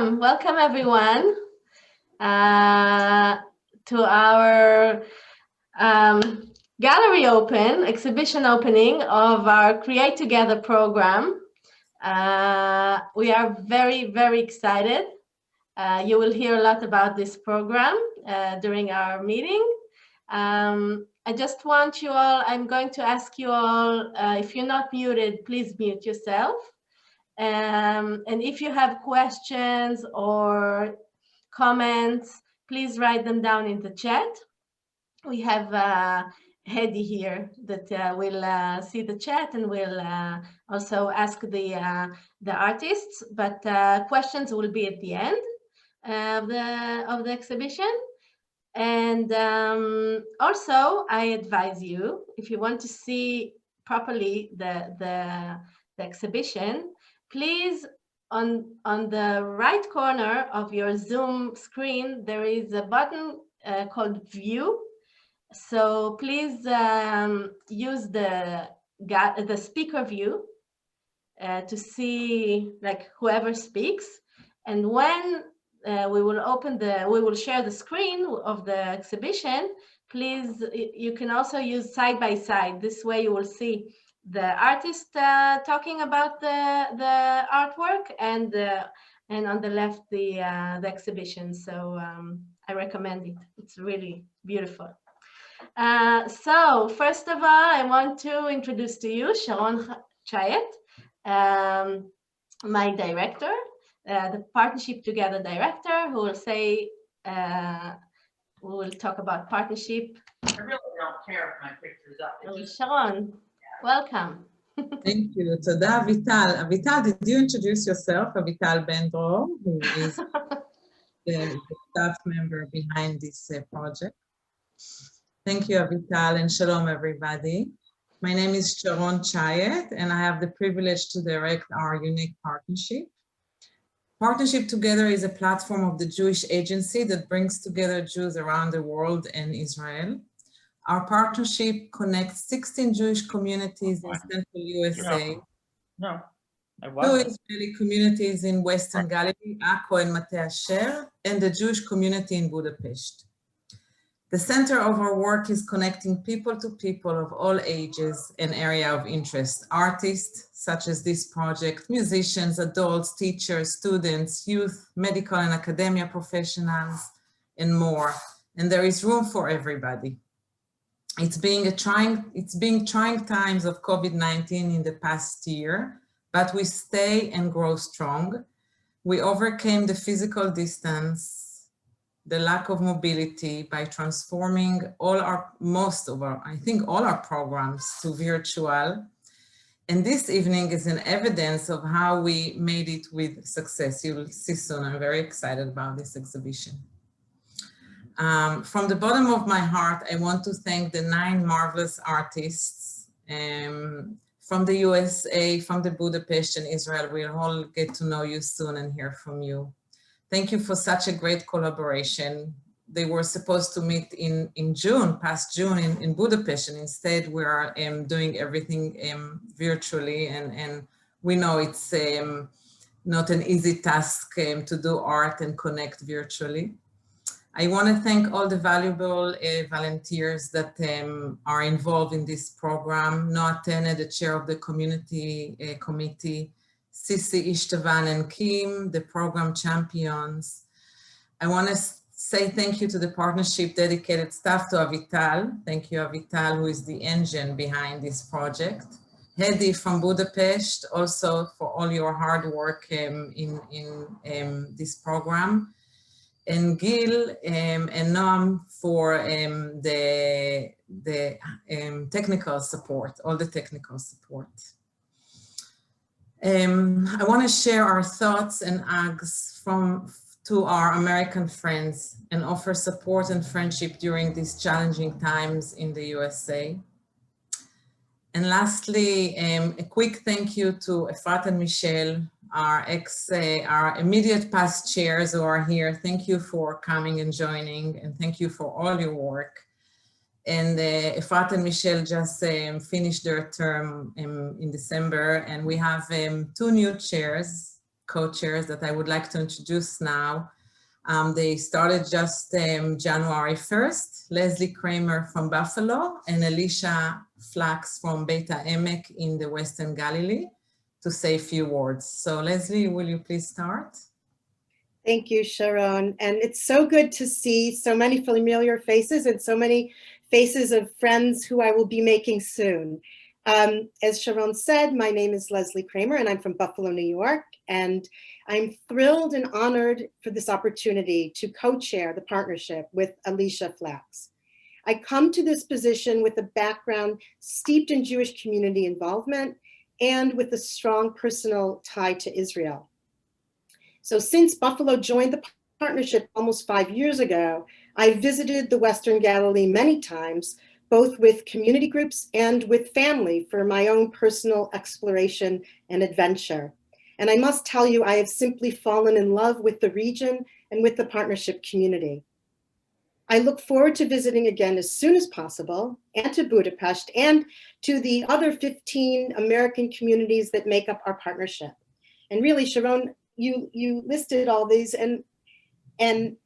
Welcome everyone to our gallery exhibition opening of our Create Together program. We are very, very excited. You will hear a lot about this program during our meeting. I just want you all, I'm going to ask you all, if you're not muted, please mute yourself. And if you have questions or comments, please write them down in the chat. We have Hedy here that will see the chat and will also ask the artists, but questions will be at the end of the exhibition. And also, I advise you, if you want to see properly the exhibition, please, on the right corner of your Zoom screen, there is a button called View. So please use the speaker view to see like whoever speaks. And when we will share the screen of the exhibition, please, you can also use side by side. This way you will see the artist talking about the artwork and on the left the exhibition. So I recommend it. It's really beautiful. So first of all, I want to introduce to you Sharon Chayet, my director, the Partnership Together director, who will say, we will talk about partnership. I really don't care if my picture's up. Sharon, welcome. Thank you. Toda, Avital. Avital, did you introduce yourself? Avital Bendro, who is the staff member behind this project. Thank you, Avital, and shalom, everybody. My name is Sharon Chayet, and I have the privilege to direct our unique partnership. Partnership Together is a platform of the Jewish Agency that brings together Jews around the world and Israel. Our partnership connects 16 Jewish communities in Central USA, two Israeli communities in Western Galilee, Akko and Mate Asher, and the Jewish community in Budapest. The center of our work is connecting people to people of all ages and area of interest, artists, such as this project, musicians, adults, teachers, students, youth, medical and academia professionals, and more. And there is room for everybody. It's been trying times of COVID-19 in the past year, but we stay and grow strong. We overcame the physical distance, the lack of mobility by transforming most of our programs to virtual. And this evening is an evidence of how we made it with success. You'll see soon. I'm very excited about this exhibition. From the bottom of my heart, I want to thank the 9 marvelous artists from the USA, from the Budapest and Israel. We'll all get to know you soon and hear from you. Thank you for such a great collaboration. They were supposed to meet in past June in Budapest, and instead we are doing everything virtually, and we know it's not an easy task to do art and connect virtually. I want to thank all the valuable volunteers that are involved in this program. Noah Tene, the chair of the community committee, Sisi Ishtavan and Kim, the program champions. I want to say thank you to the partnership dedicated staff, to Avital. Thank you, Avital, who is the engine behind this project. Hedy from Budapest, also for all your hard work in this program. And Gil and Noam for the technical support, all the technical support. I want to share our thoughts and hugs to our American friends and offer support and friendship during these challenging times in the USA. And lastly, a quick thank you to Efrat and Michelle, our immediate past chairs who are here. Thank you for coming and joining, and thank you for all your work. And Efrat and Michelle just finished their term in December, and we have 2 new chairs. co-chairs that I would like to introduce now. They started just January 1st, Leslie Kramer from Buffalo and Alicia Flax from Beta Emek in the Western Galilee to say a few words. So Leslie, will you please start? Thank you, Sharon. And it's so good to see so many familiar faces and so many faces of friends who I will be making soon. As Sharon said, my name is Leslie Kramer and I'm from Buffalo, New York. And I'm thrilled and honored for this opportunity to co-chair the partnership with Alicia Flax. I come to this position with a background steeped in Jewish community involvement and with a strong personal tie to Israel. So since Buffalo joined the partnership almost 5 years ago, I visited the Western Galilee many times, both with community groups and with family for my own personal exploration and adventure. And I must tell you, I have simply fallen in love with the region and with the partnership community. I look forward to visiting again as soon as possible, and to Budapest and to the other 15 American communities that make up our partnership. And really, Sharon, you listed all these, and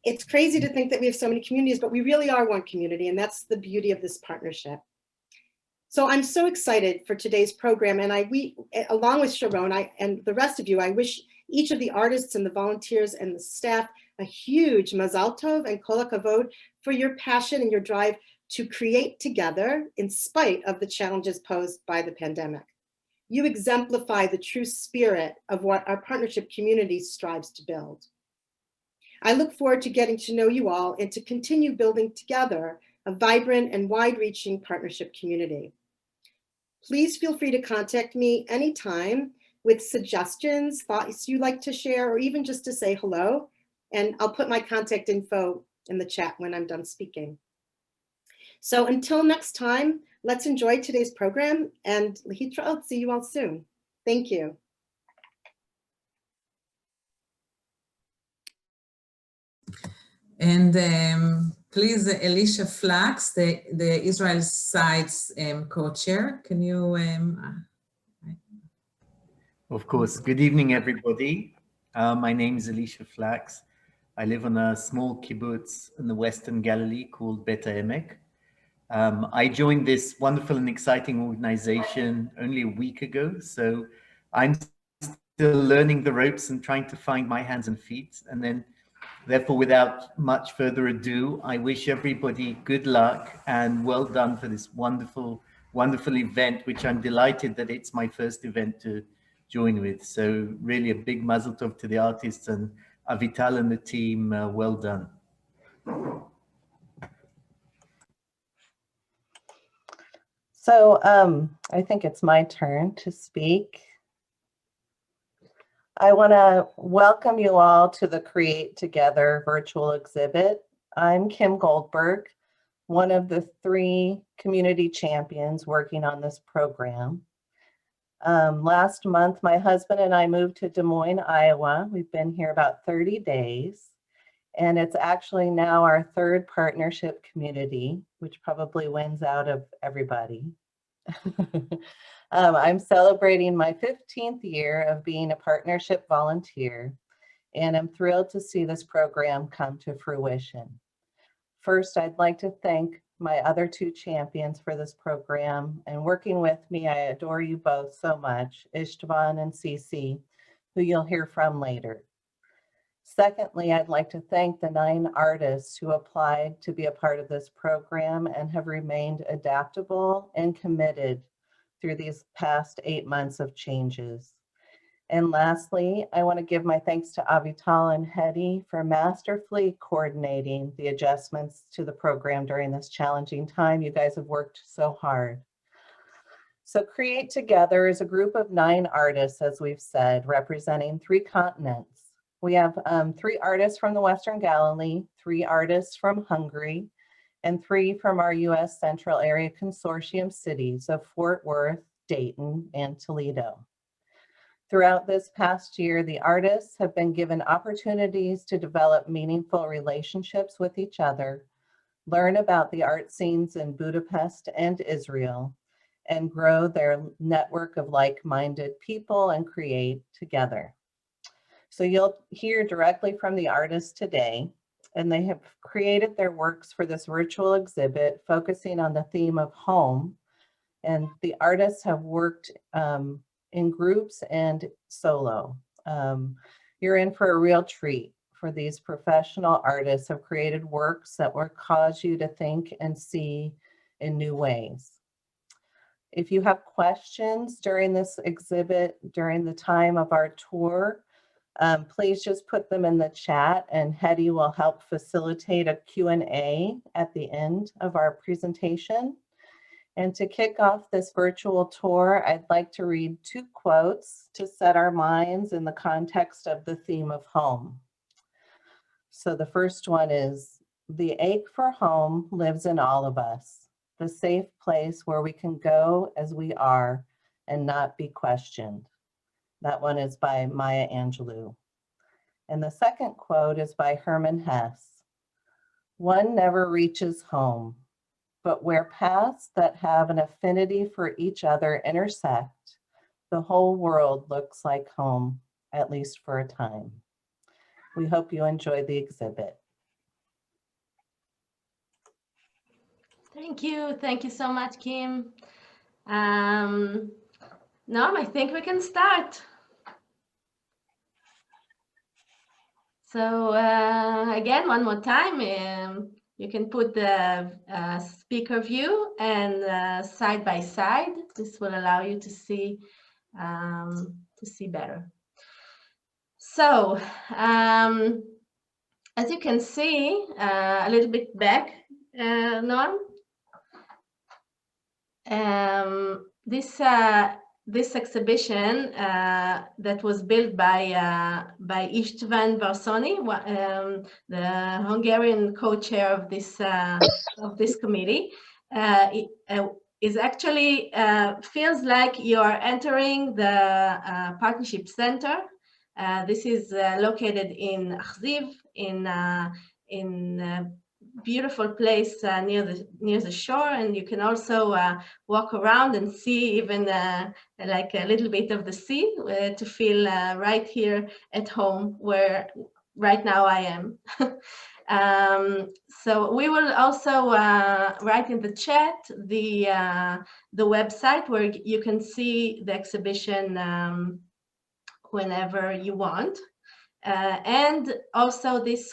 it's crazy to think that we have so many communities, but we really are one community, and that's the beauty of this partnership. So I'm so excited for today's program, and we, along with Sharon and the rest of you, I wish each of the artists and the volunteers and the staff a huge mazal tov and kol hakavod for your passion and your drive to create together in spite of the challenges posed by the pandemic. You exemplify the true spirit of what our partnership community strives to build. I look forward to getting to know you all and to continue building together a vibrant and wide-reaching partnership community. Please feel free to contact me anytime with suggestions, thoughts you'd like to share, or even just to say hello. And I'll put my contact info in the chat when I'm done speaking. So until next time, let's enjoy today's program, and I'll see you all soon. Thank you. And please, Alicia Flax, the Israel side's co-chair, can you? Of course. Good evening, everybody. My name is Alicia Flax. I live on a small kibbutz in the Western Galilee called Beta Emek. I joined this wonderful and exciting organization only a week ago, so I'm still learning the ropes and trying to find my hands and feet. And then, therefore, without much further ado, I wish everybody good luck and well done for this wonderful, wonderful event, which I'm delighted that it's my first event to join with. So really a big mazel tov to the artists and Avital and the team, well done. So I think it's my turn to speak. I want to welcome you all to the Create Together virtual exhibit. I'm Kim Goldberg, one of the 3 community champions working on this program. Last month, my husband and I moved to Des Moines, Iowa. We've been here about 30 days, and it's actually now our 3rd partnership community, which probably wins out of everybody. I'm celebrating my 15th year of being a partnership volunteer, and I'm thrilled to see this program come to fruition. First, I'd like to thank my other 2 champions for this program, and working with me, I adore you both so much, Istvan and Cece, who you'll hear from later. Secondly, I'd like to thank the 9 artists who applied to be a part of this program and have remained adaptable and committed through these past 8 months of changes. And lastly, I want to give my thanks to Avital and Hedy for masterfully coordinating the adjustments to the program during this challenging time. You guys have worked so hard. So Create Together is a group of 9 artists, as we've said, representing 3 continents. We have 3 artists from the Western Galilee, 3 artists from Hungary, and 3 from our U.S. Central Area Consortium cities of Fort Worth, Dayton, and Toledo. Throughout this past year, the artists have been given opportunities to develop meaningful relationships with each other, learn about the art scenes in Budapest and Israel, and grow their network of like-minded people and create together. So you'll hear directly from the artists today, and they have created their works for this virtual exhibit focusing on the theme of home. And the artists have worked in groups and solo. You're in for a real treat, for these professional artists have created works that will cause you to think and see in new ways. If you have questions during this exhibit, during the time of our tour, please just put them in the chat, and Hetty will help facilitate a Q&A at the end of our presentation. And to kick off this virtual tour, I'd like to read 2 quotes to set our minds in the context of the theme of home. So the first one is, "The ache for home lives in all of us, the safe place where we can go as we are and not be questioned." That one is by Maya Angelou. And the second quote is by Hermann Hesse. "One never reaches home, but where paths that have an affinity for each other intersect, the whole world looks like home, at least for a time." We hope you enjoy the exhibit. Thank you. Thank you so much, Kim. Noam, I think we can start. So again, one more time, you can put the speaker view and side by side. This will allow you to see better. So as you can see, a little bit back, Noam, this exhibition that was built by István Varsony, the Hungarian co-chair of this committee, is actually feels like you are entering the partnership center. This is located in Achziv, in beautiful place near the shore, and you can also walk around and see even like a little bit of the sea to feel right here at home, where right now I am. So we will also write in the chat the website where you can see the exhibition whenever you want. And also this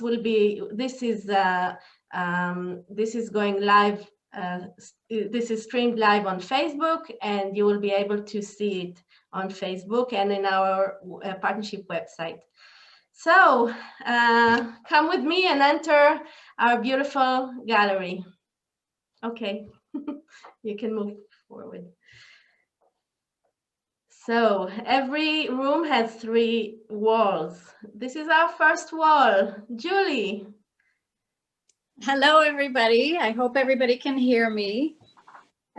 is going live, this is streamed live on Facebook, and you will be able to see it on Facebook and in our partnership website. So come with me and enter our beautiful gallery. Okay, you can move forward. So every room has 3 walls. This is our first wall. Julie. Hello, everybody. I hope everybody can hear me.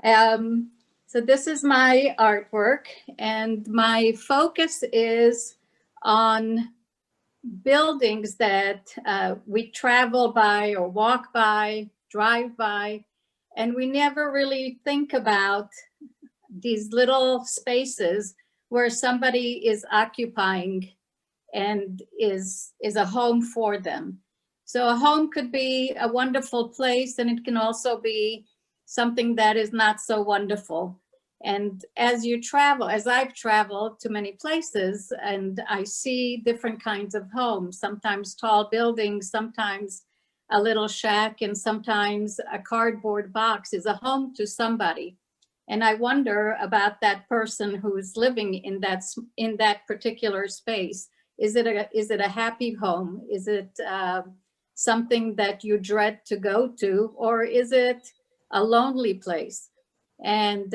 So this is my artwork, and my focus is on buildings that we travel by or walk by, drive by, and we never really think about these little spaces where somebody is occupying and is a home for them. So a home could be a wonderful place, and it can also be something that is not so wonderful. And as you travel, as I've traveled to many places, and I see different kinds of homes, sometimes tall buildings, sometimes a little shack, and sometimes a cardboard box is a home to somebody. And I wonder about that person who's living in that particular space. Is it a happy home? Is it something that you dread to go to, or is it a lonely place? And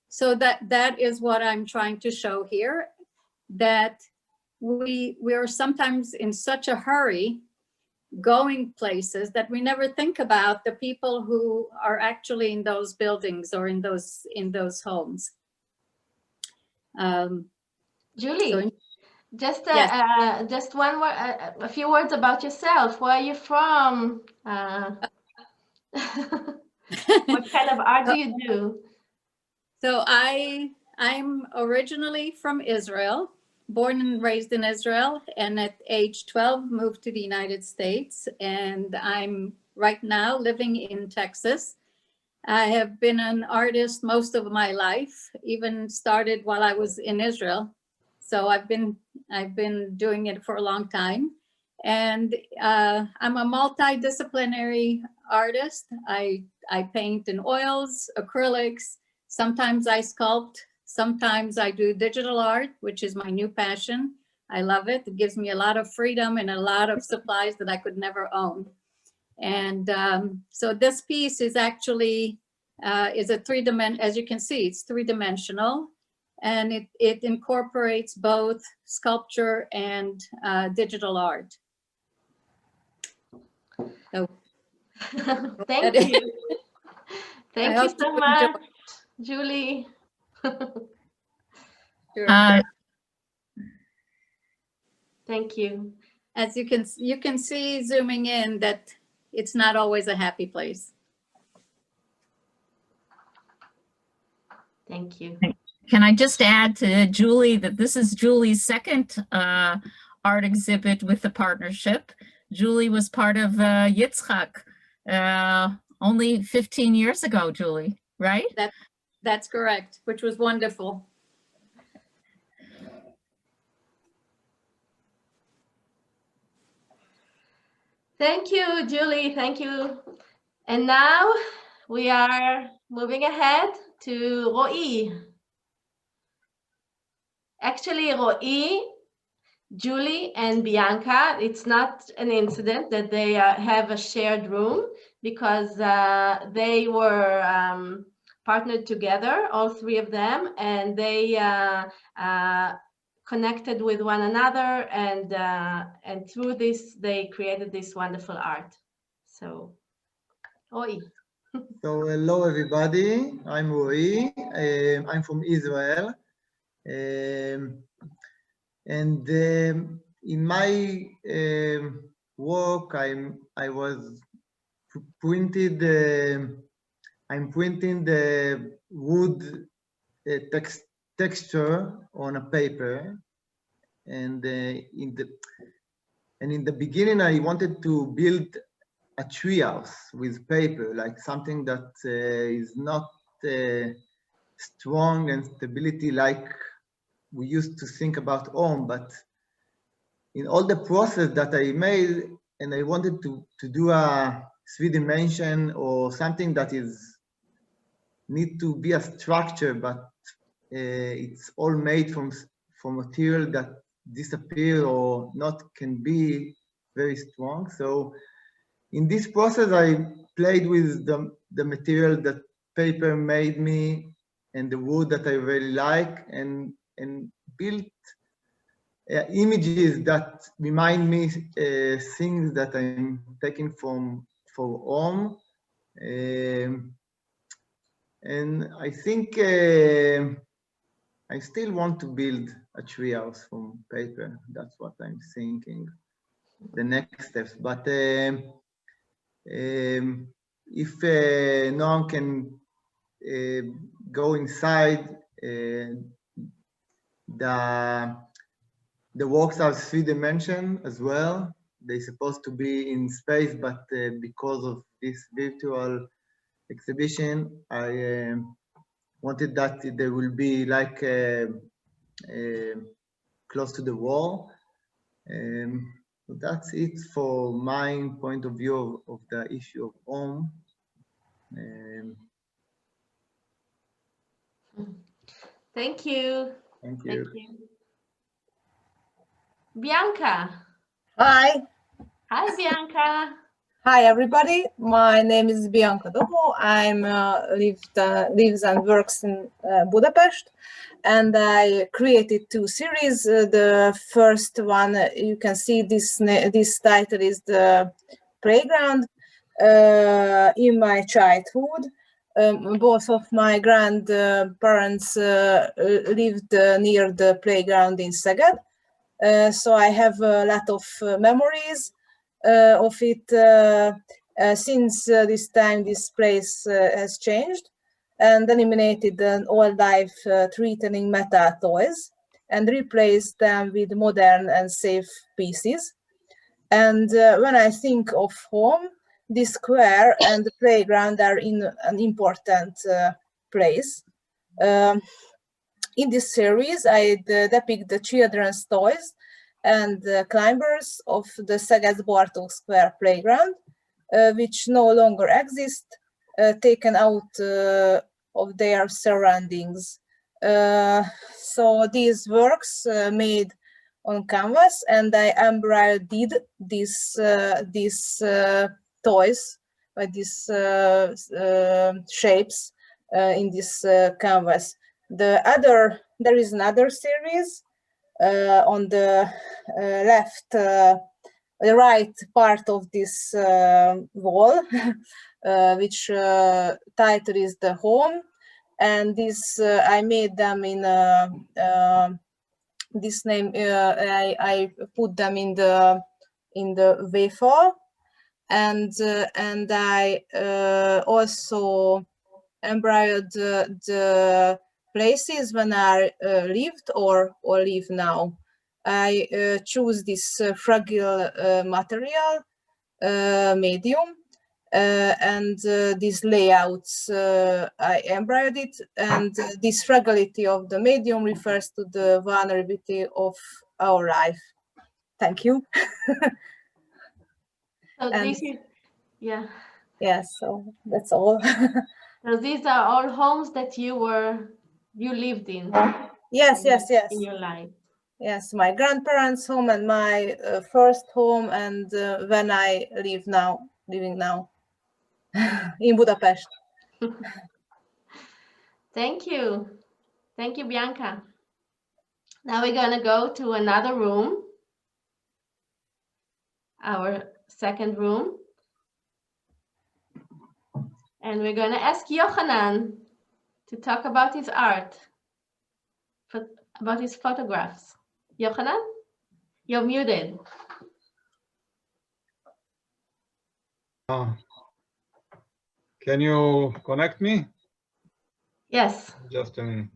so that is what I'm trying to show here, that we are sometimes in such a hurry going places that we never think about the people who are actually in those buildings or in those homes. Julie, so, just yes. just one word, a few words about yourself. Where are you from? What kind of art do you do? So I'm originally from Israel, born and raised in Israel, and at age 12 moved to the United States, and I'm right now living in Texas. I have been an artist most of my life, even started while I was in Israel. So I've been doing it for a long time. And I'm a multidisciplinary artist. I paint in oils, acrylics, sometimes I sculpt, sometimes I do digital art, which is my new passion. I love it. It gives me a lot of freedom and a lot of supplies that I could never own. And so this piece is actually, is a as you can see, it's three-dimensional, and it incorporates both sculpture and digital art. So, Thank you. Thank you so much, Julie. Sure. Thank you. As you can see zooming in that it's not always a happy place. Thank you. Can I just add to Julie that this is Julie's second art exhibit with the partnership. Julie was part of Yitzchak only 15 years ago, Julie, right? That's correct, which was wonderful. Thank you, Julie. Thank you. And now we are moving ahead to Roee. Actually, Roee, Julie, and Bianca, it's not an incident that they have a shared room, because they were partnered together, all three of them, and they connected with one another, and through this they created this wonderful art. So, Roee. So hello everybody, I'm Roee. I'm from Israel, and in my work I'm printing the wood texture on a paper, and in the beginning I wanted to build a treehouse with paper, like something that is not strong and stability like we used to think about home, but in all the process that I made, and I wanted to do a 3D or something that need to be a structure, but it's all made from material that disappear or not can be very strong. So in this process, I played with the material that paper made me and the wood that I really like, and built images that remind me things that I'm taking for home. And I think I still want to build a treehouse from paper. That's what I'm thinking, the next steps. But if no one can go inside, the works are 3D as well. They're supposed to be in space, but because of this virtual exhibition, I wanted that they will be like close to the wall. So that's it for my point of view of the issue of home. Thank you. Thank you. Thank you. Bianca. Hi. Hi, Bianca. Hi, everybody. My name is Bianca Dobo. I'm lives and works in Budapest, and I created two series. The first one, you can see this title is The Playground. In my childhood, both of my grandparents lived near the playground in Szeged. So I have a lot of memories of it. Since this time, this place has changed and eliminated an old life threatening metal toys. and replace them with modern and safe pieces. And when I think of home, the square and the playground are in an important place. In this series, I depict the children's toys and climbers of the Szeged-Bartók Square playground, which no longer exist, taken out of their surroundings. So these works made on canvas, and I embroidered these toys by these shapes in this canvas. There is another series on the the right part of this wall, which title is The Home, and this I made them in this name. I put them in the wafer, and I also embroidered the places when I lived or live now. I choose this fragile material medium, and these layouts I embroidered it, and this fragility of the medium refers to the vulnerability of our life. Thank you. So And this is, yeah. yes, so that's all. So these are all homes that you lived in. Yes, yes, yes. In your life. Yes, my grandparents' home and my first home, and when I living now in Budapest. Thank you. Thank you, Bianca. Now we're going to go to another room, our second room. And we're going to ask Yochanan to talk about his art, about his photographs. Yochanan, you're muted. Can you connect me? Yes. Just a minute.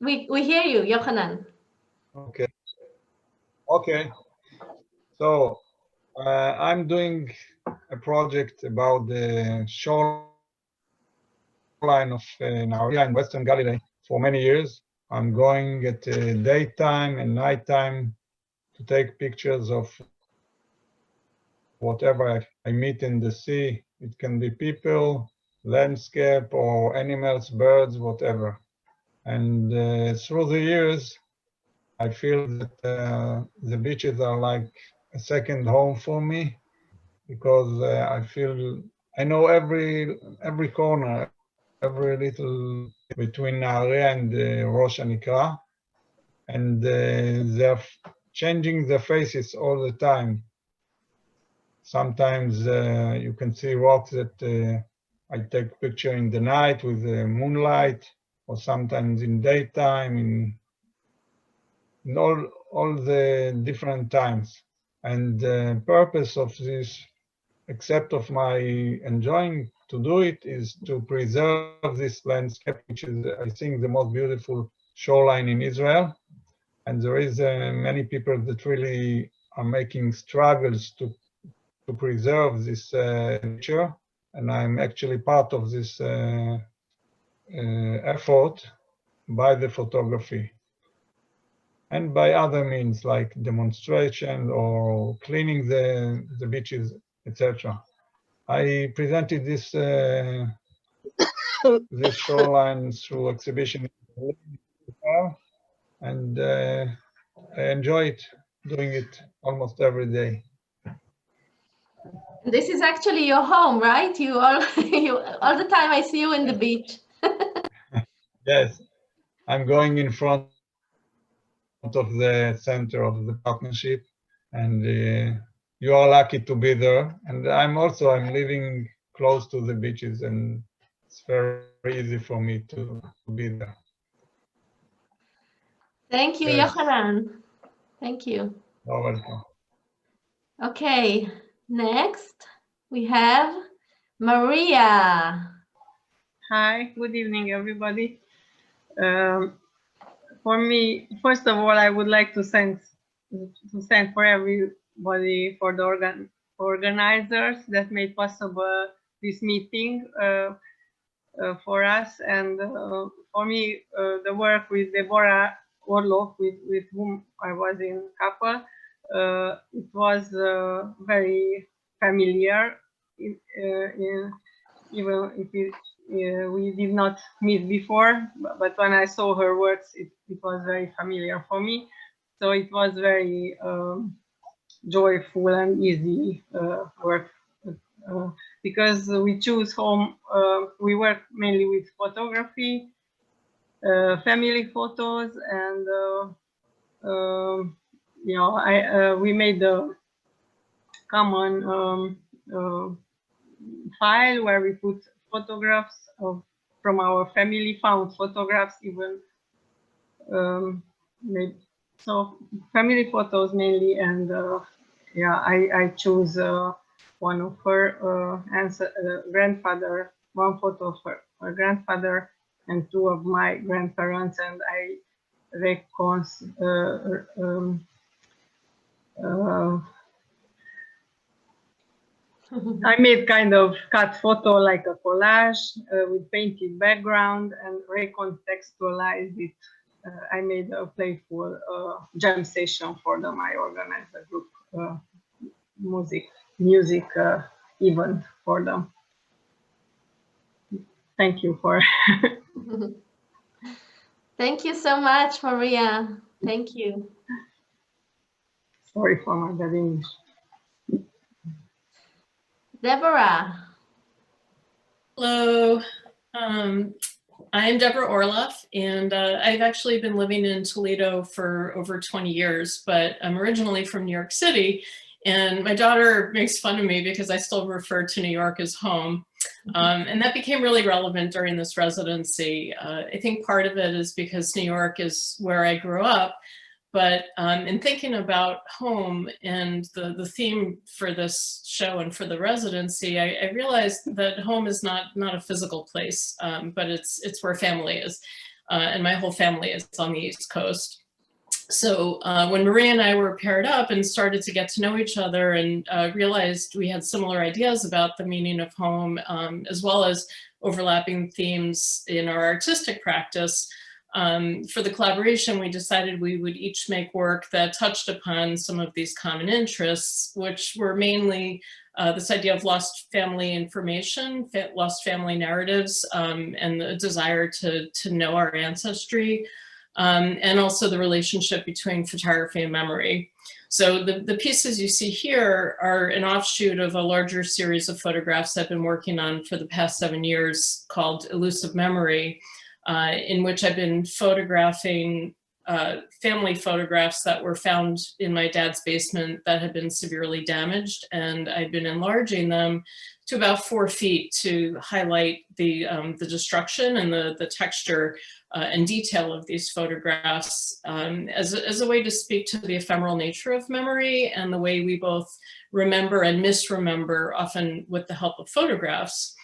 We hear you, Yochanan. Okay. Okay. So I'm doing a project about the shoreline of Mria in Western Galilee for many years. I'm going at daytime and nighttime to take pictures of whatever I meet in the sea. It can be people, landscape, or animals, birds, whatever. And through the years, I feel that the beaches are like a second home for me, because I know every corner, every little between Nahariya and Rosh Hanikra, and they're changing the faces all the time. Sometimes you can see rocks that I take picture in the night with the moonlight, or sometimes in daytime, in all the different times. And the purpose of this, except of my enjoying to do it, is to preserve this landscape, which is, I think, the most beautiful shoreline in Israel. And there is many people that really are making struggles to preserve this nature. And I'm actually part of this effort by the photography and by other means like demonstration or cleaning the beaches, etc. I presented this this shoreline through exhibition, and I enjoy it, doing it almost every day. This is actually your home, right? You all the time I see you in the beach. Yes, I'm going in front of the center of the partnership, and you are lucky to be there. And I'm living close to the beaches, and it's very easy for me to be there. Thank you, yes. Yochanan. Thank you. You're welcome. Okay, next we have Mria. Hi, good evening, everybody. for me, first of all, I would like to thank for everybody, for the organizers that made possible this meeting for us, and for me, the work with Debra Orloff, with whom I was in couple, it was very familiar, even if we did not meet before, but when I saw her works, it was very familiar for me. So it was very joyful and easy work, because we choose home, we work mainly with photography, family photos, and you know, we made a common file where we put photographs from our family, found photographs, even so family photos mainly, and yeah, I choose one of her grandfather, one photo of her grandfather, and two of my grandparents, and I I made kind of cut photo like a collage with painted background and recontextualized it. I made a playful jam session for them. I organized a group music event for them. Thank you for. Thank you so much, Maria. Thank you. Sorry for my bad English. Debra. Hello, I'm Debra Orloff, and I've actually been living in Toledo for over 20 years, but I'm originally from New York City, and my daughter makes fun of me because I still refer to New York as home. And that became really relevant during this residency. I think part of it is because New York is where I grew up, but in thinking about home and the theme for this show and for the residency, I realized that home is not a physical place, but it's where family is. And my whole family is on the East Coast. So when Maria and I were paired up and started to get to know each other and realized we had similar ideas about the meaning of home, as well as overlapping themes in our artistic practice, for the collaboration, we decided we would each make work that touched upon some of these common interests, which were mainly this idea of lost family information, lost family narratives, and the desire to know our ancestry, and also the relationship between photography and memory. So the pieces you see here are an offshoot of a larger series of photographs I've been working on for the past 7 years called Elusive Memory, in which I've been photographing family photographs that were found in my dad's basement that had been severely damaged, and I've been enlarging them to about 4 feet to highlight the destruction and the texture and detail of these photographs as a way to speak to the ephemeral nature of memory and the way we both remember and misremember, often with the help of photographs.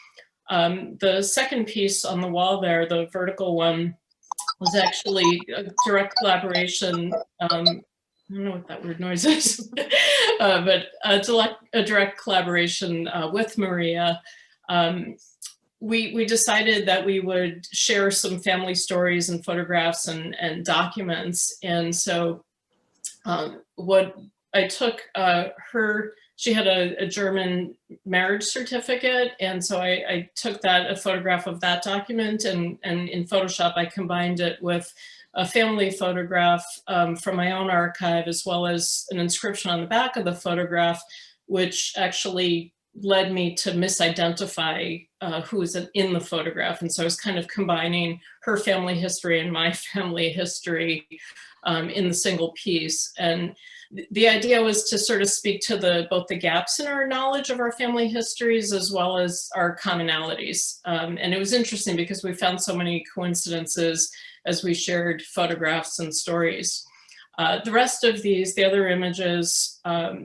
The second piece on the wall there, the vertical one, was actually a direct collaboration. I don't know what that weird noise is, but a direct collaboration with Maria. We decided that we would share some family stories and photographs and documents. And so what I took she had a German marriage certificate. And so I took a photograph of that document, and in Photoshop, I combined it with a family photograph from my own archive, as well as an inscription on the back of the photograph, which actually led me to misidentify who was in the photograph. And so I was kind of combining her family history and my family history in the single piece. And the idea was to sort of speak to both the gaps in our knowledge of our family histories as well as our commonalities. And it was interesting because we found so many coincidences as we shared photographs and stories. The rest of these, the other images are,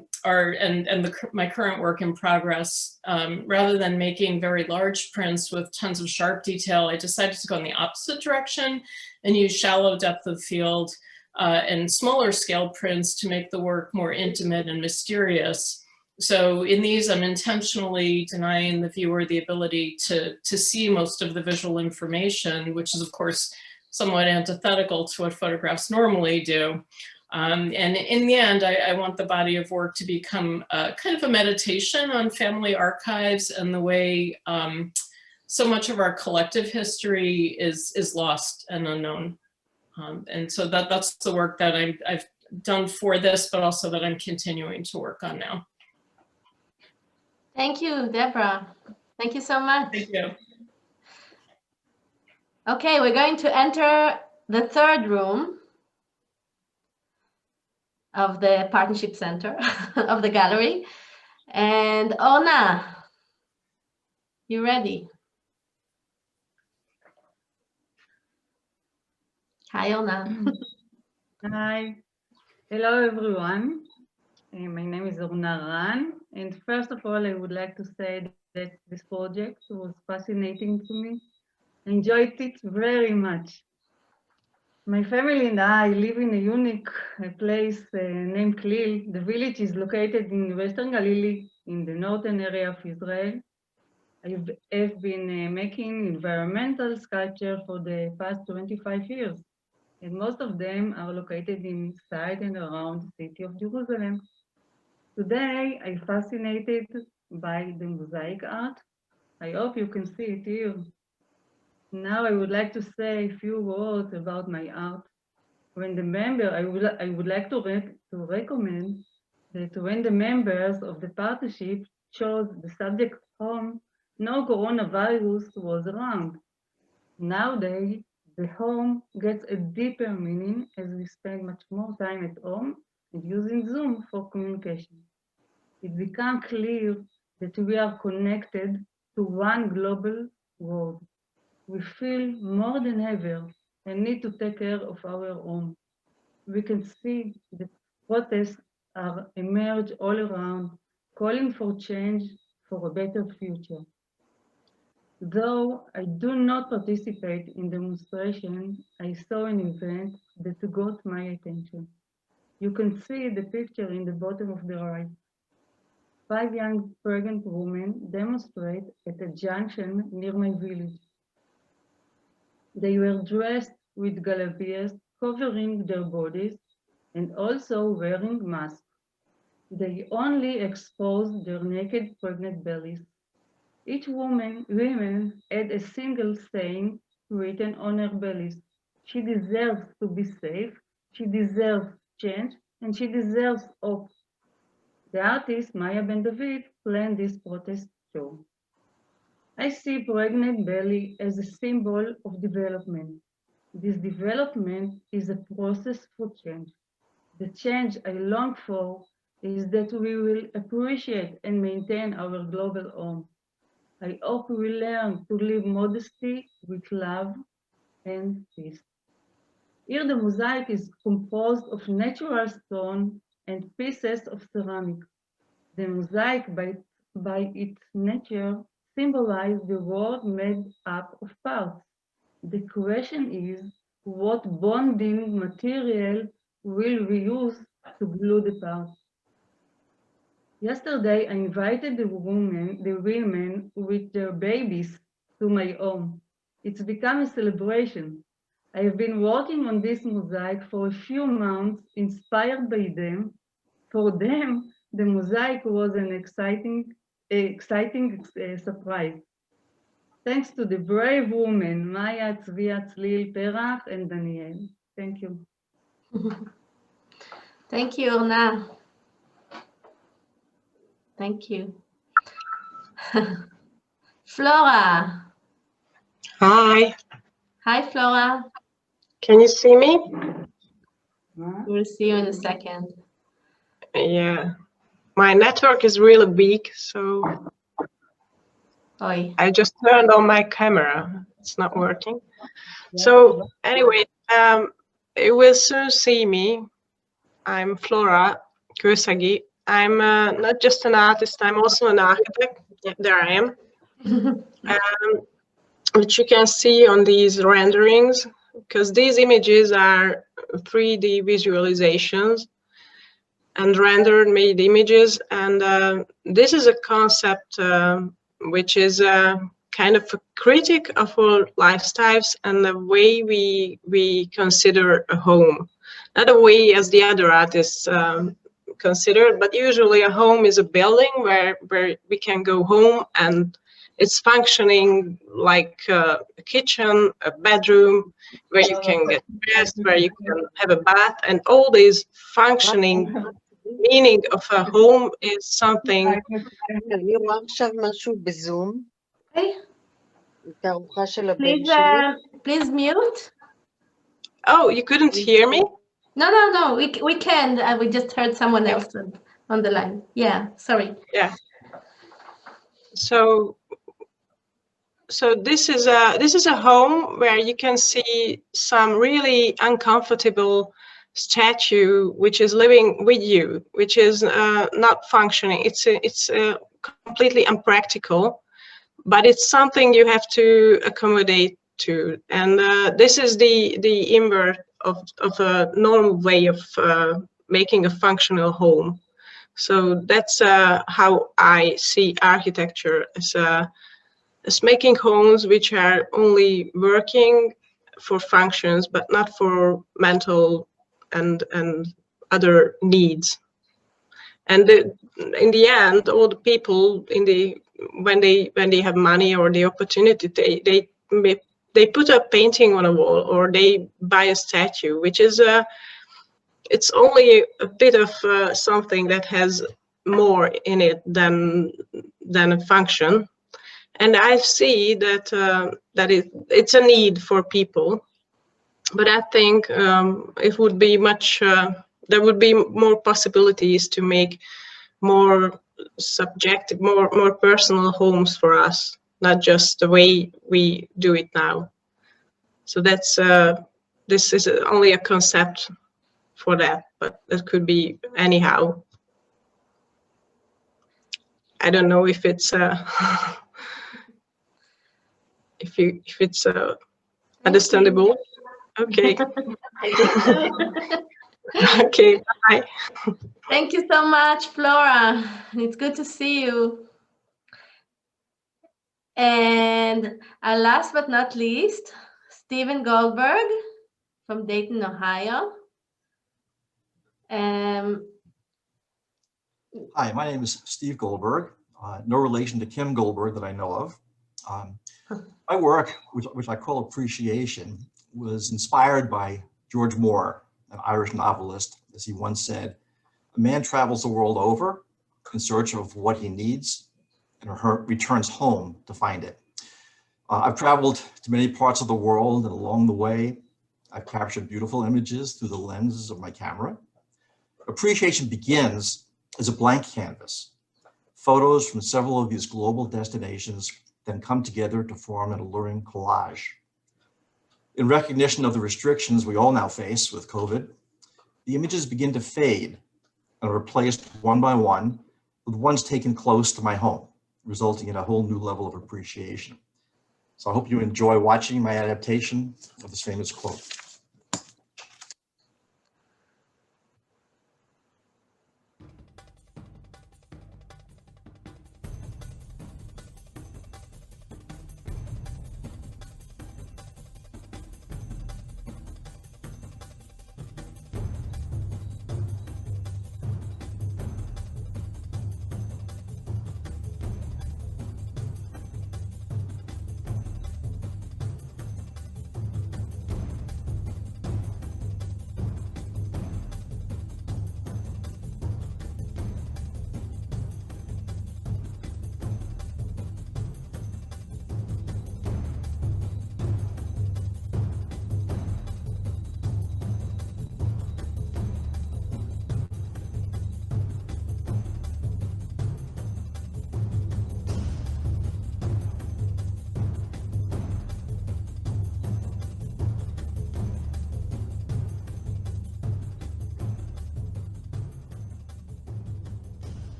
my current work in progress, rather than making very large prints with tons of sharp detail, I decided to go in the opposite direction and use shallow depth of field and smaller scale prints to make the work more intimate and mysterious. So in these, I'm intentionally denying the viewer the ability to see most of the visual information, which is of course somewhat antithetical to what photographs normally do. And in the end, I want the body of work to become kind of a meditation on family archives and the way so much of our collective history is lost and unknown. And so that's the work that I've done for this, but also that I'm continuing to work on now. Thank you, Debra. Thank you so much. Thank you. Okay, we're going to enter the third room of the Partnership Center of the gallery. And Orna, you ready? Hi, Orna. Hi. Hello, everyone. My name is Orna Ran. And first of all, I would like to say that this project was fascinating to me. I enjoyed it very much. My family and I live in a unique place named Chilf. The village is located in Western Galilee, in the northern area of Israel. I have been making environmental sculpture for the past 25 years, and most of them are located inside and around the city of Jerusalem. Today, I'm fascinated by the mosaic art. I hope you can see it here. Now I would like to say a few words about my art. When the member, I would like to recommend that when the members of the partnership chose the subject home, no coronavirus was around. Nowadays, the home gets a deeper meaning as we spend much more time at home and using Zoom for communication. It becomes clear that we are connected to one global world. We feel more than ever a need to take care of our home. We can see that protests are emerged all around, calling for change for a better future. Though I do not participate in demonstration, I saw an event that got my attention. You can see the picture in the bottom of the right. 5 young pregnant women demonstrate at a junction near my village. They were dressed with galabeas covering their bodies and also wearing masks. They only exposed their naked pregnant bellies. Each woman had a single saying written on her bellies. She deserves to be safe, she deserves change, and she deserves hope. The artist Maya Ben David planned this protest show. I see pregnant belly as a symbol of development. This development is a process for change. The change I long for is that we will appreciate and maintain our global home. I hope we learn to live modestly with love and peace. Here the mosaic is composed of natural stone and pieces of ceramic. The mosaic by its nature symbolizes the world made up of parts. The question is, what bonding material will we use to glue the parts? Yesterday, I invited the women with their babies to my home. It's become a celebration. I have been working on this mosaic for a few months, inspired by them. For them, the mosaic was an exciting surprise. Thanks to the brave women, Maya, Tzvia, Tzlil, Perach, and Daniel. Thank you. Thank you, Orna. Thank you. Flora. Hi. Hi, Flora. Can you see me? We'll see you in a second. Yeah. My network is really weak, so I just turned on my camera. It's not working. So anyway, you will soon see me. I'm Flora Kursagi. I'm not just an artist, I'm also an architect. Yeah, there I am. Which you can see on these renderings, because these images are 3D visualizations and rendered made images. And this is a concept which is kind of a critic of our lifestyles and the way we consider a home. Not a way as the other artists consider, but usually a home is a building where we can go home and it's functioning like a kitchen, a bedroom, where you can get dressed, where you can have a bath, and all these functioning meaning of a home is something. Please mute. Oh, you couldn't hear me? No, we can. We just heard someone else on the line. Yeah, sorry. Yeah. So this is a home where you can see some really uncomfortable statue which is living with you, which is not functioning. It's completely unpractical, but it's something you have to accommodate to. And this is the invert of a normal way of making a functional home. So that's how I see architecture, as making homes which are only working for functions, but not for mental and other needs. And in the end, all the people when they have money or the opportunity, they put a painting on a wall or they buy a statue, which is it's only a bit of something that has more in it than a function. And I see that it's a need for people, but I think it would be much. There would be more possibilities to make more subjective, more personal homes for us, not just the way we do it now. So that's this is only a concept for that, but it could be anyhow. I don't know if it's if it's understandable. Okay. Okay, bye. Thank you so much, Flora. It's good to see you. And last but not least, Stephen Goldberg from Dayton, Ohio. Hi, my name is Steve Goldberg. No relation to Kim Goldberg that I know of. My work, which I call appreciation, was inspired by George Moore, an Irish novelist. As he once said, a man travels the world over in search of what he needs and returns home to find it. I've traveled to many parts of the world, and along the way, I've captured beautiful images through the lenses of my camera. Appreciation begins as a blank canvas. Photos from several of these global destinations then come together to form an alluring collage. In recognition of the restrictions we all now face with COVID, the images begin to fade and are replaced one by one with ones taken close to my home, resulting in a whole new level of appreciation. So I hope you enjoy watching my adaptation of this famous quote.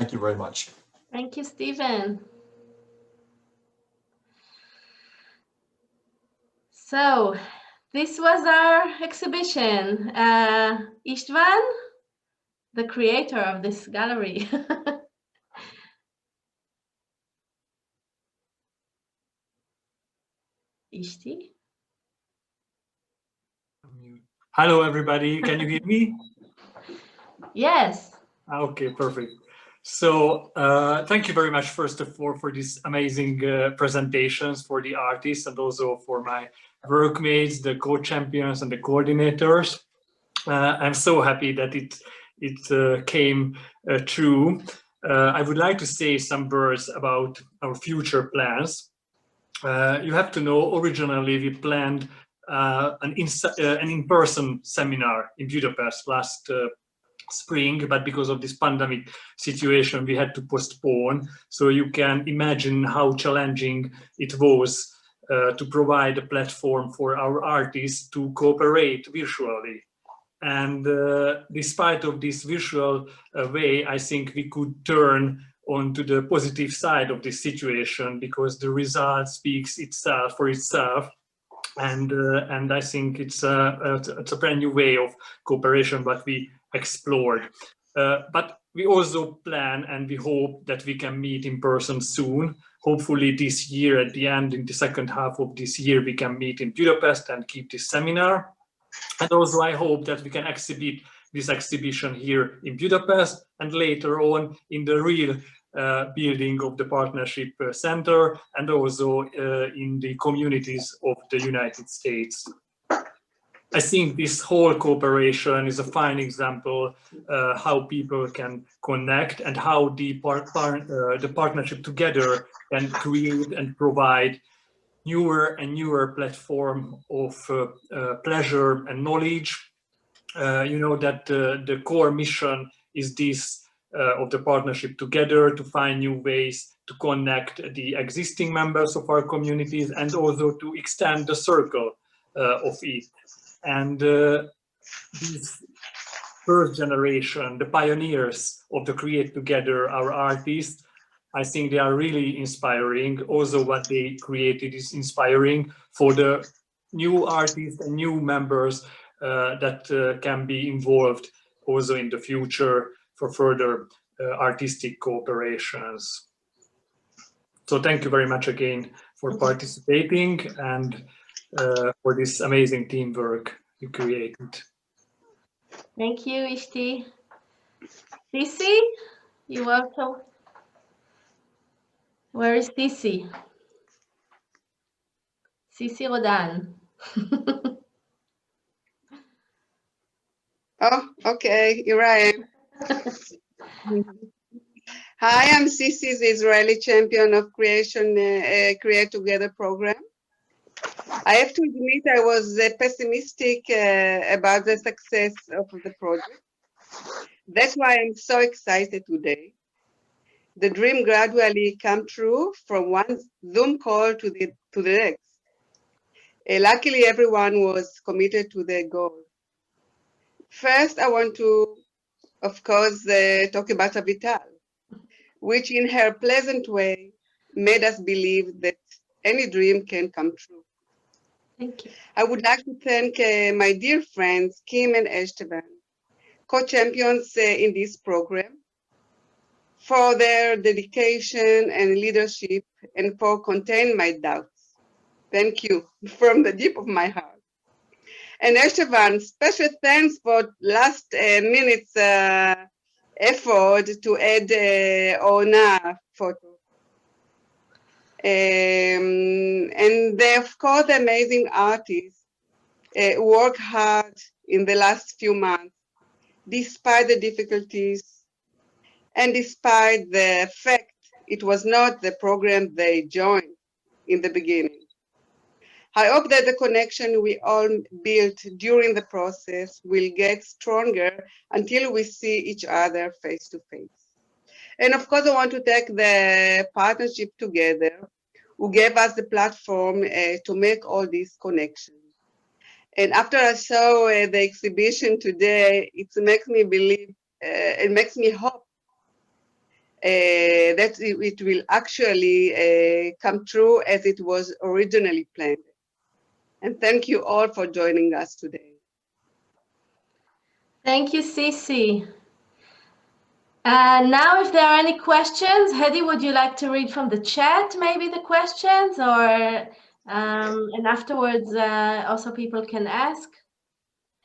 Thank you very much. Thank you, Stephen. So this was our exhibition. Istvan, the creator of this gallery. Ishti? Hello, everybody. Can you hear me? Yes. Okay, perfect. So thank you very much, first of all, for these amazing presentations for the artists and also for my workmates, the co-champions and the coordinators. I'm so happy that it came true. I would like to say some words about our future plans. You have to know, originally we planned an in-person seminar in Budapest last spring, but because of this pandemic situation, we had to postpone. So you can imagine how challenging it was to provide a platform for our artists to cooperate virtually. And despite of this visual way, I think we could turn onto the positive side of this situation, because the result speaks itself for itself. And I think it's a brand new way of cooperation that we explored. But we also plan and we hope that we can meet in person soon. Hopefully this year, at the end, in the second half of this year, we can meet in Budapest and keep this seminar. And also I hope that we can exhibit this exhibition here in Budapest and later on in the real building of the Partnership Center and also in the communities of the United States. I think this whole cooperation is a fine example how people can connect and how the partnership together can create and provide newer and newer platform of pleasure and knowledge. You know that the core mission is this of the Partnership Together, to find new ways to connect the existing members of our communities and also to extend the circle of it. And this first generation, the pioneers of the CREATE2Gether, our artists, I think they are really inspiring. Also what they created is inspiring for the new artists and new members that can be involved also in the future for further artistic cooperations. So thank you very much again for participating and for this amazing teamwork you created. Thank you, Ishti. Sisi, you're welcome. Where is Sisi? Sisi Rodan. Oh, okay, here I am. Hi, I'm Sisi, the Israeli champion of creation CREATE2Gether program. I have to admit I was pessimistic about the success of the project. That's why I'm so excited today. The dream gradually came true from one Zoom call to the next. Luckily, everyone was committed to their goal. First, I want to, of course, talk about Avital, which in her pleasant way made us believe that any dream can come true. Thank you. I would like to thank my dear friends, Kim and Esteban, co-champions in this program, for their dedication and leadership and for containing my doubts. Thank you from the deep of my heart. And Esteban, special thanks for last minute's effort to add Ona photo. And they, of course, the amazing artists work hard in the last few months, despite the difficulties and despite the fact it was not the program they joined in the beginning. I hope that the connection we all built during the process will get stronger until we see each other face to face. And of course, I want to thank the Partnership Together, who gave us the platform to make all these connections. And after I saw the exhibition today, it makes me believe, it makes me hope that it will actually come true as it was originally planned. And thank you all for joining us today. Thank you, Sisi. Now, if there are any questions, Hedy, would you like to read from the chat, maybe the questions, or and afterwards also people can ask?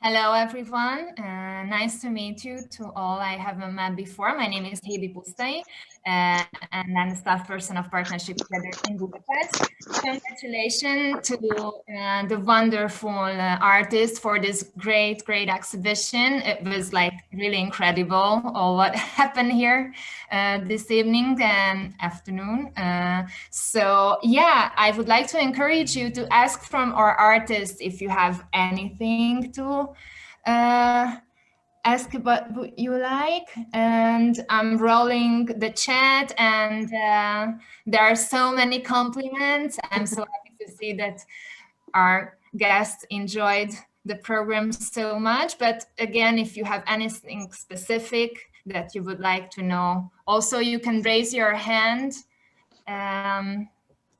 Hello, everyone. Nice to meet you to all I haven't met before. My name is Hedy Pusztai, and I'm the staff person of Partnership Together in Budapest. Congratulations to the wonderful artists for this great exhibition. It was like really incredible all what happened here this evening and afternoon. So yeah, I would like to encourage you to ask from our artists if you have anything to ask about what you like, and I'm rolling the chat, and there are so many compliments. I'm so happy to see that our guests enjoyed the program so much. But again, if you have anything specific that you would like to know, also you can raise your hand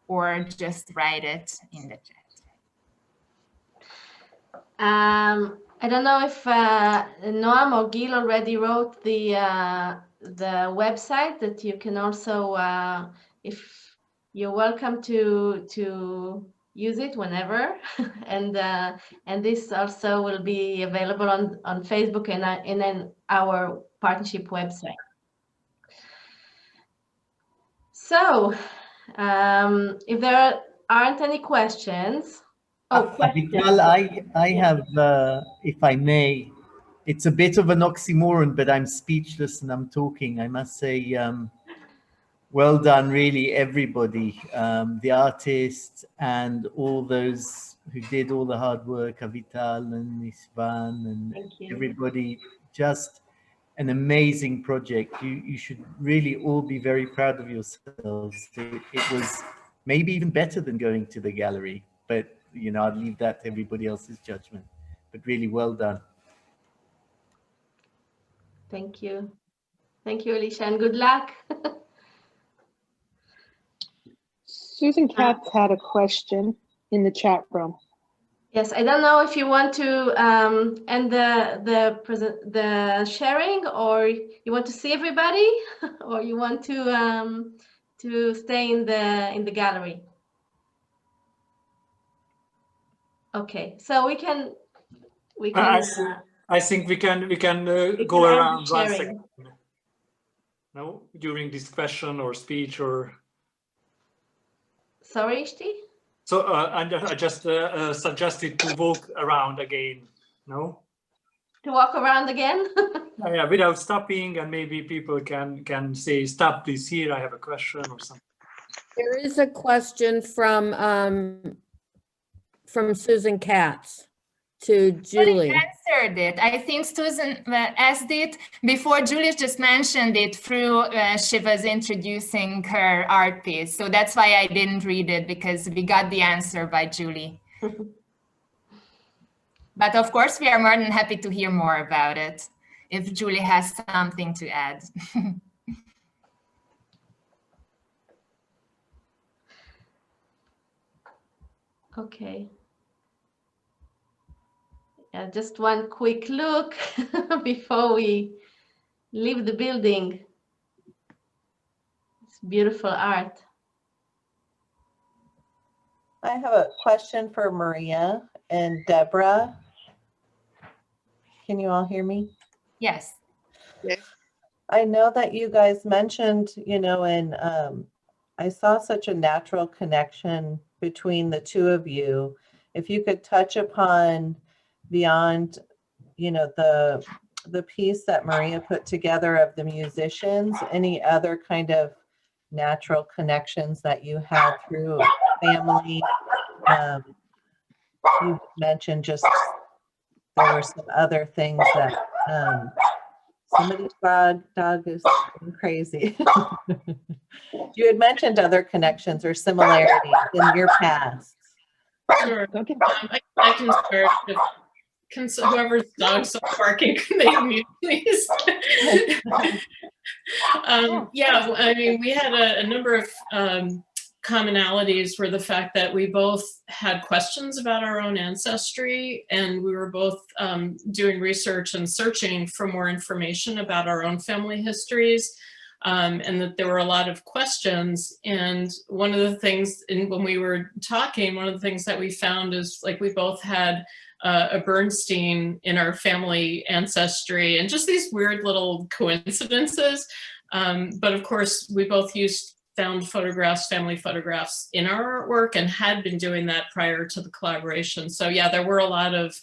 or just write it in the chat. I don't know if Noam or Gil already wrote the website that you can also, if you're welcome to use it whenever, and this also will be available on Facebook and in our partnership website. So, if there aren't any questions. Avital, I have, if I may, it's a bit of an oxymoron, but I'm speechless and I'm talking. I must say, well done, really, everybody, the artists and all those who did all the hard work, Avital and Isvan and everybody. Just an amazing project. You should really all be very proud of yourselves. It was maybe even better than going to the gallery, but you know, I'd leave that to everybody else's judgment, but really well done. Thank you. Thank you, Alicia, and good luck. Susan Katz had a question in the chat room. Yes, I don't know if you want to end the sharing, or you want to see everybody, or you want to stay in the gallery. Okay, so we can. I think we can go around 1 second. No, during this question or speech or. Sorry, Ishti? So I just suggested to walk around again. No. To walk around again? Yeah, without stopping, and maybe people can say, "Stop, please. Here, I have a question" or something. There is a question from Susan Katz to Julie. I answered it. I think Susan asked it before. Julie just mentioned it through she was introducing her art piece. So that's why I didn't read it, because we got the answer by Julie. But of course, we are more than happy to hear more about it if Julie has something to add. Okay. Just one quick look before we leave the building. It's beautiful art. I have a question for Mria and Debra. Can you all hear me? Yes. Yes. I know that you guys mentioned, you know, and I saw such a natural connection between the two of you. If you could touch upon, beyond, you know, the piece that Mria put together of the musicians, any other kind of natural connections that you had through family. You mentioned just there were some other things that somebody's dog is going crazy. You had mentioned other connections or similarities in your past. Sure. I can start. Whoever's dog's barking, can they mute, please? Yeah, I mean, we had a number of commonalities were the fact that we both had questions about our own ancestry, and we were both doing research and searching for more information about our own family histories, and that there were a lot of questions. And one of the things, when we were talking, one of the things that we found is like we both had a Bernstein in our family ancestry, and just these weird little coincidences. But of course, we both found photographs, family photographs in our artwork, and had been doing that prior to the collaboration. So yeah, there were a lot of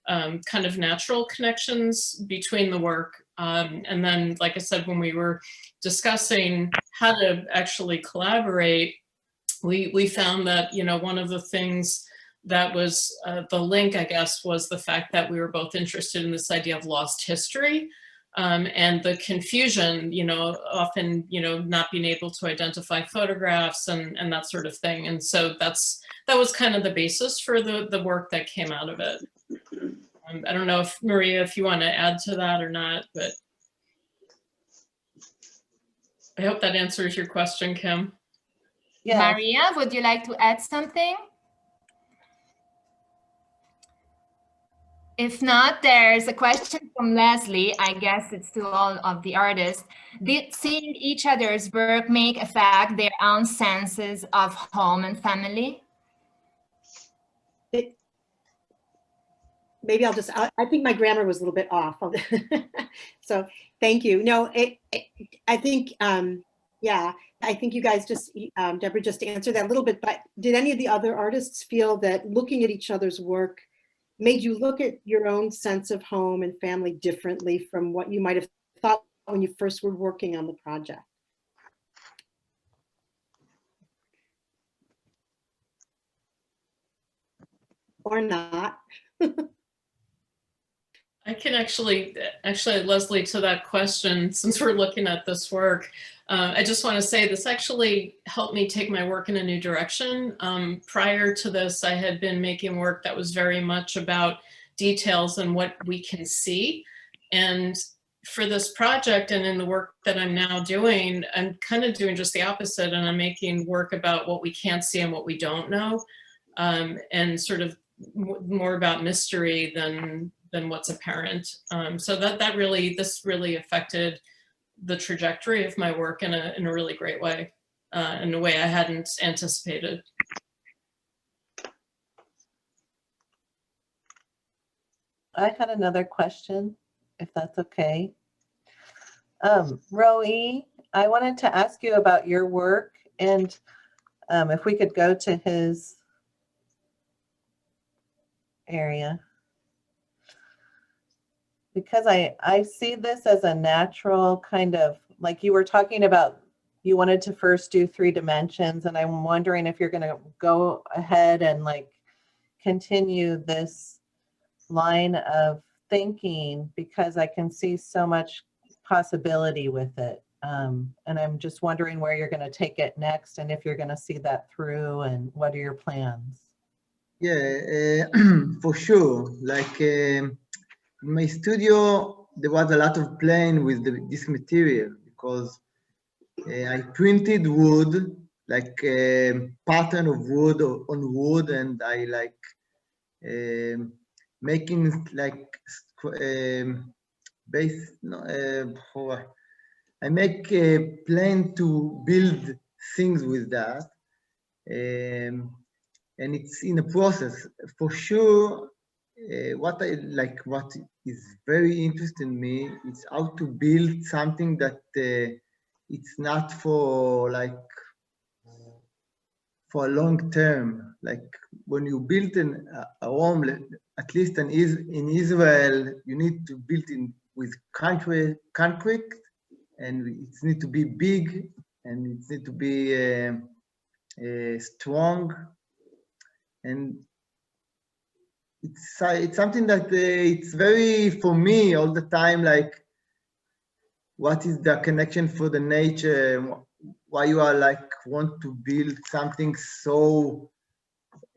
kind of natural connections between the work. And then, like I said, when we were discussing how to actually collaborate, we found that, you know, one of the things that was the link, I guess, was the fact that we were both interested in this idea of lost history. And the confusion, you know, often, you know, not being able to identify photographs and that sort of thing. And so that was kind of the basis for the work that came out of it. I don't know if Mria, if you want to add to that or not, but I hope that answers your question, Kim. Yeah. Maria, would you like to add something? If not, there's a question from Leslie. I guess it's to all of the artists. Did seeing each other's work make affect their own senses of home and family? Maybe I'll just, I think my grammar was a little bit off. So thank you. No, I think, yeah, I think you guys just, Debra just answered that a little bit, but did any of the other artists feel that looking at each other's work made you look at your own sense of home and family differently from what you might have thought when you first were working on the project? Or not? I can actually, Leslie, to that question, since we're looking at this work, I just want to say this actually helped me take my work in a new direction. Prior to this, I had been making work that was very much about details and what we can see. And for this project and in the work that I'm now doing, I'm kind of doing just the opposite, and I'm making work about what we can't see and what we don't know, and sort of more about mystery than what's apparent. So this really affected the trajectory of my work in a really great way, in a way I hadn't anticipated. I had another question, if that's okay. Roee, I wanted to ask you about your work, and if we could go to his area. Because I see this as a natural kind of, like you were talking about, you wanted to first do 3 dimensions, and I'm wondering if you're going to go ahead and like continue this line of thinking, because I can see so much possibility with it. And I'm just wondering where you're going to take it next, and if you're going to see that through, and what are your plans? Yeah, for sure. Like in my studio, there was a lot of playing with this material, because I printed wood, like a pattern of wood on wood, and I like making like base. I make a plan to build things with that, and it's in a process. For sure, what is very interesting to me is how to build something that it's not for for a long term. Like when you build a home, at least in Israel, you need to build with concrete, and it needs to be big, and it needs to be strong, and it's something that it's very, for me, all the time, like what is the connection for the nature, why you are like want to build something so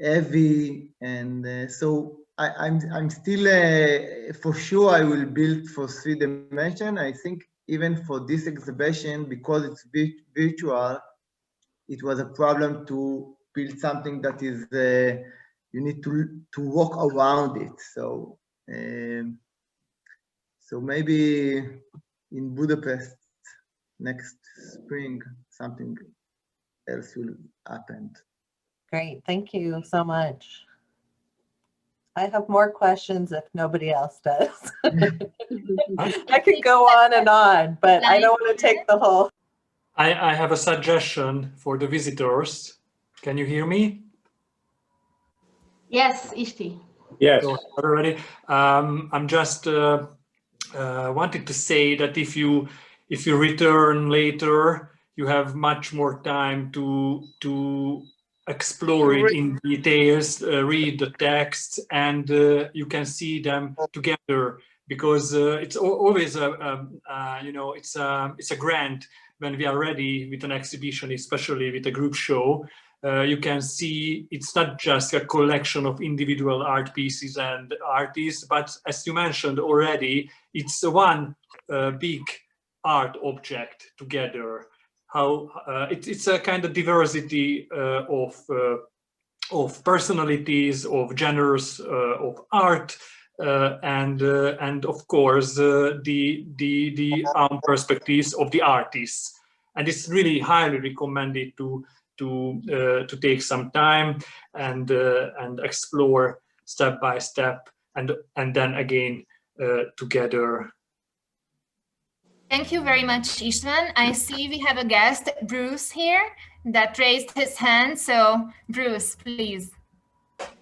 heavy, and so I'm still for sure I will build for 3 dimension. I think even for this exhibition, because it's virtual, it was a problem to build something that is, you need to walk around it. So, so maybe in Budapest next spring, something else will happen. Great, thank you so much. I have more questions if nobody else does. I could go on, but I don't want to take the whole. I have a suggestion for the visitors. Can you hear me? Yes, Ishti. Yes. So, already. I'm just wanted to say that if you return later, you have much more time to explore it in details, read the texts, and you can see them together, because it's always you know, it's a grant when we are ready with an exhibition, especially with a group show. You can see it's not just a collection of individual art pieces and artists, but as you mentioned already, it's one big art object together. How it's a kind of diversity of personalities, of genres, of art, and of course the perspectives of the artists. And it's really highly recommended to take some time and explore step by step, and then again together. Thank you very much, Istvan. I see we have a guest, Bruce, here that raised his hand. So, Bruce, please.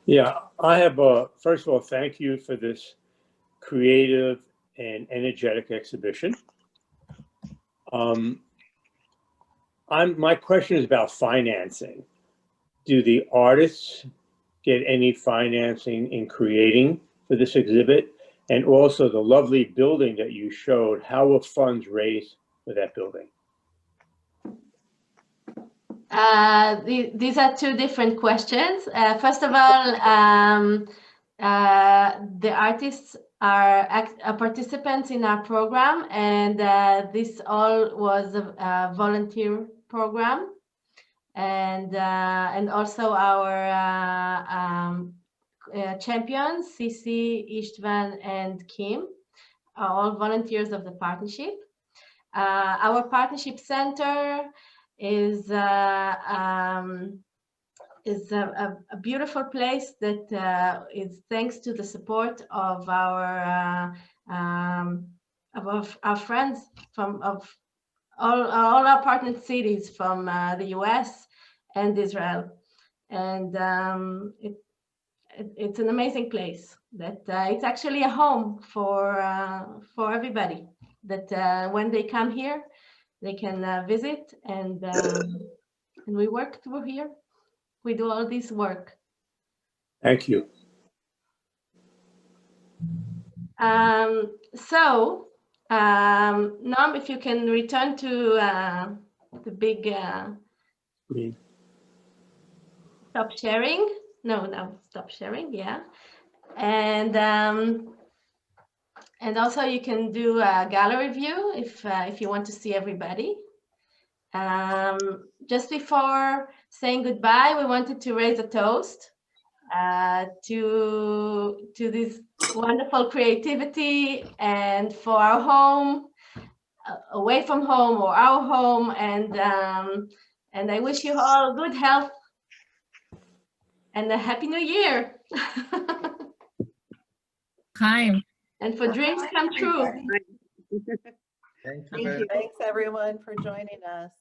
Yeah, I have first of all, thank you for this creative and energetic exhibition. My question is about financing. Do the artists get any financing in creating for this exhibit? And also the lovely building that you showed, how were funds raised for that building? These are two different questions. First of all, the artists are participants in our program, and this all was a volunteer program, and also our champions, Sisi, Istvan, and Kim, are all volunteers of the partnership. Our partnership center is a beautiful place that is thanks to the support of our friends from all our partner cities from the US and Israel, and it's an amazing place that it's actually a home for everybody, that when they come here they can visit, and we work through here. We do all this work. Thank you. So Noam, if you can return to the big stop sharing. No, stop sharing, yeah. And also you can do a gallery view if you want to see everybody. Just before saying goodbye, we wanted to raise a toast to this wonderful creativity, and for our home, away from home or our home, and I wish you all good health and a happy new year. Chaim. And for dreams come true. Thank you. Thanks everyone for joining us.